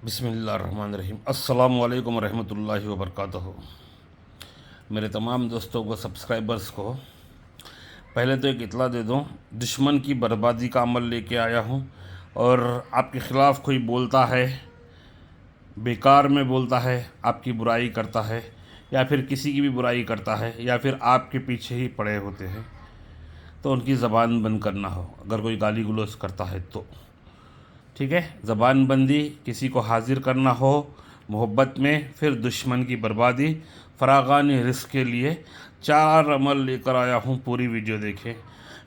بسم اللہ الرحمن الرحیم۔ السلام علیکم ورحمۃ اللہ وبرکاتہ۔ میرے تمام دوستوں کو، سبسکرائبرز کو پہلے تو ایک اطلاع دے دوں، دشمن کی بربادی کا عمل لے کے آیا ہوں، اور آپ کے خلاف کوئی بولتا ہے، بیکار میں بولتا ہے، آپ کی برائی کرتا ہے، یا پھر کسی کی بھی برائی کرتا ہے، یا پھر آپ کے پیچھے ہی پڑے ہوتے ہیں، تو ان کی زبان بند کرنا ہو۔ اگر کوئی گالی گلوچ کرتا ہے تو ٹھیک ہے، زبان بندی، کسی کو حاضر کرنا ہو محبت میں، پھر دشمن کی بربادی، فراغان رزق کے لیے 4 عمل لے کر آیا ہوں۔ پوری ویڈیو دیکھیں۔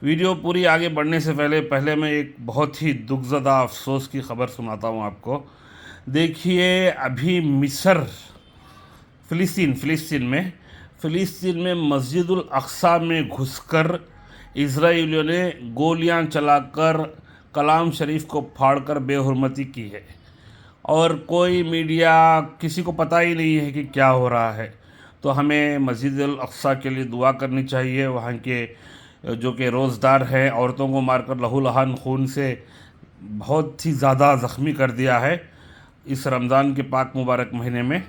ویڈیو پوری آگے بڑھنے سے پہلے میں ایک بہت ہی دکھ زدہ افسوس کی خبر سناتا ہوں آپ کو۔ دیکھیے، ابھی مصر فلسطین میں مسجد الاقصی میں گھس کر اسرائیلیوں نے گولیاں چلا کر کلام شریف کو پھاڑ کر بے حرمتی کی ہے، اور کوئی میڈیا، کسی کو پتہ ہی نہیں ہے کہ کیا ہو رہا ہے۔ تو ہمیں مسجد الاقصی کے لیے دعا کرنی چاہیے۔ وہاں کے جو کہ روزدار ہیں، عورتوں کو مار کر لہو لہان خون سے بہت ہی زیادہ زخمی کر دیا ہے۔ اس رمضان کے پاک مبارک مہینے میں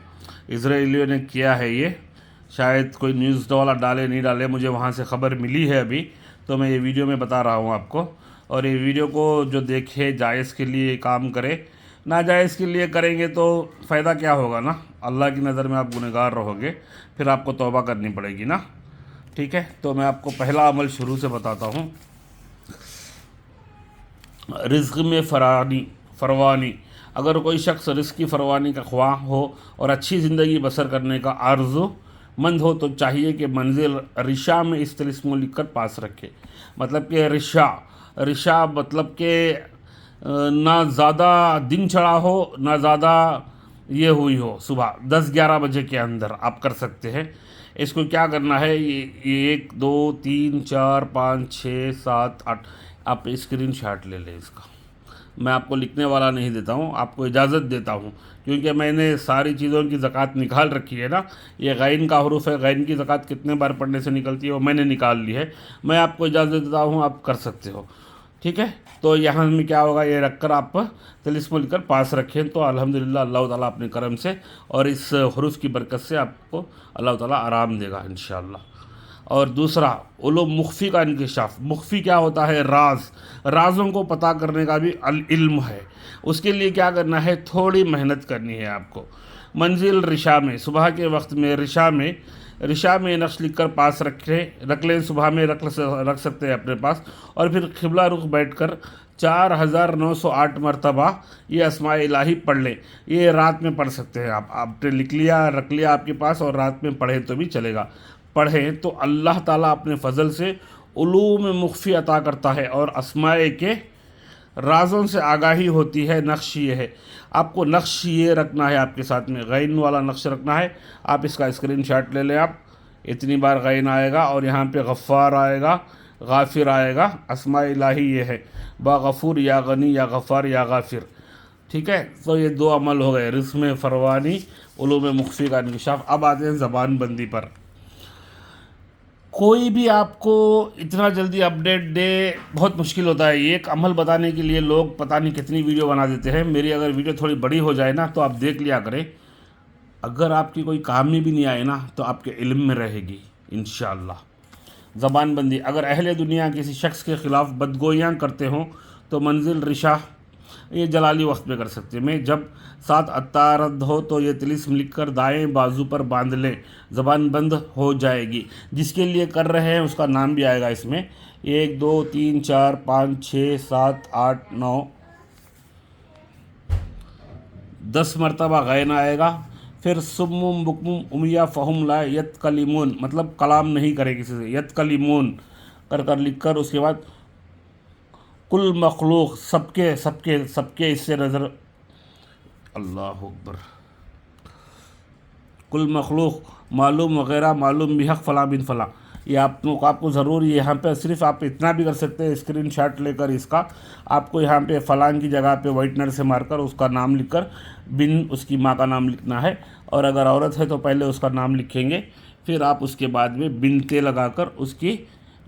اسرائیلیوں نے کیا ہے یہ۔ شاید کوئی نیوز والا ڈالے نہیں ڈالے، مجھے وہاں سے خبر ملی ہے ابھی، تو میں یہ ویڈیو میں بتا رہا ہوں آپ کو۔ اور یہ ویڈیو کو جو دیکھے، جائز کے لیے کام کرے، ناجائز کے لیے کریں گے تو فائدہ کیا ہوگا نا؟ اللہ کی نظر میں آپ گنہگار رہو گے، پھر آپ کو توبہ کرنی پڑے گی نا۔ ٹھیک ہے، تو میں آپ کو پہلا عمل شروع سے بتاتا ہوں۔ رزق میں فروانی۔ اگر کوئی شخص رزق کی فروانی کا خواہ ہو اور اچھی زندگی بسر کرنے کا آرزو مند ہو، تو چاہیے کہ منزل رشا میں اس طلسم کو لکھ کر پاس رکھے۔ مطلب کہ رشا مطلب کہ نہ زیادہ دن چڑھا ہو، نہ زیادہ یہ ہوئی ہو، صبح 10-11 بجے کے اندر آپ کر سکتے ہیں۔ اس کو کیا کرنا ہے، 1 2 3 4 5 6 7 8 آپ اسکرین شاٹ لے لیں اس کا۔ میں آپ کو لکھنے والا نہیں دیتا ہوں، آپ کو اجازت دیتا ہوں، کیونکہ میں نے ساری چیزوں کی زکوٰۃ نکال رکھی ہے نا۔ یہ غین کا حروف ہے، غین کی زکوٰۃ کتنے بار پڑھنے سے نکلتی ہے وہ میں نے نکال لی ہے۔ میں آپ کو اجازت دیتا ہوں، آپ کر سکتے ہو، ٹھیک ہے۔ تو یہاں میں کیا ہوگا، یہ رکھ کر آپ طلسم لکھ کر پاس رکھیں، تو الحمدللہ اللہ تعالیٰ اپنے کرم سے اور اس حروف کی برکت سے آپ کو اللہ تعالیٰ آرام دے گا انشاءاللہ۔ اور دوسرا، علوم مخفی کا انکشاف۔ مخفی کیا ہوتا ہے؟ رازوں کو پتہ کرنے کا بھی علم ہے۔ اس کے لیے کیا کرنا ہے، تھوڑی محنت کرنی ہے آپ کو۔ منزل رشا میں، صبح کے وقت میں رشا میں نقش لکھ کر پاس رکھ لیں، صبح میں رکھ سکتے ہیں اپنے پاس، اور پھر قبلہ رخ بیٹھ کر 4908 مرتبہ یہ اسماء الہی پڑھ لیں۔ یہ رات میں پڑھ سکتے ہیں آپ نے رکھ لیا آپ کے پاس، اور رات میں پڑھیں تو بھی چلے گا۔ پڑھیں تو اللہ تعالیٰ اپنے فضل سے علوم مخفی عطا کرتا ہے، اور اسماء کے رازوں سے آگاہی ہوتی ہے۔ نقش یہ ہے، آپ کو نقش یہ رکھنا ہے، آپ کے ساتھ میں غین والا نقش رکھنا ہے۔ آپ اس کا اسکرین شاٹ لے لیں، آپ اتنی بار غین آئے گا، اور یہاں پہ غفار آئے گا، غافر آئے گا۔ اسماء الہی یہ ہے، با غفور یا غنی یا غفار یا غافر، ٹھیک ہے۔ تو یہ 2 عمل ہو گئے، رزق میں فروانی، علوم مخفی کا انکشاف۔ اب آتے ہیں زبان بندی پر۔ کوئی بھی آپ کو اتنا جلدی اپڈیٹ دے، بہت مشکل ہوتا ہے۔ ایک عمل بتانے کے لیے لوگ پتہ نہیں کتنی ویڈیو بنا دیتے ہیں۔ میری اگر ویڈیو تھوڑی بڑی ہو جائے نا تو آپ دیکھ لیا کریں، اگر آپ کی کوئی کام میں بھی نہیں آئے نا تو آپ کے علم میں رہے گی انشاءاللہ۔ زبان بندی، اگر اہل دنیا کسی شخص کے خلاف بدگوئیاں کرتے ہوں تو منزل رشا یہ جلالی وقت میں کر سکتے ہیں۔ جب 7 عطارد ہو تو یہ طلسم لکھ کر دائیں بازو پر باندھ لیں، زبان بند ہو جائے گی۔ جس کے لیے کر رہے ہیں اس کا نام بھی آئے گا اس میں۔ 1 2 3 4 5 6 7 8 9 10 مرتبہ غین آئے گا۔ پھر سم بکم امیہ فہم لا یتکلمون، مطلب کلام نہیں کرے کسی سے، یتکلمون کر لکھ کر، اس کے بعد کل مخلوق، سب کے اس سے نظر، اللہ اکبر، کل مخلوق معلوم وغیرہ معلوم بحق فلاں بن فلاں۔ یہ آپ کو ضرور یہاں پہ صرف آپ اتنا بھی کر سکتے ہیں، اسکرین شاٹ لے کر اس کا آپ کو یہاں پہ فلاں کی جگہ پہ وائٹنر سے مار کر اس کا نام لکھ کر بن اس کی ماں کا نام لکھنا ہے، اور اگر عورت ہے تو پہلے اس کا نام لکھیں گے، پھر آپ اس کے بعد میں بنتے لگا کر اس کی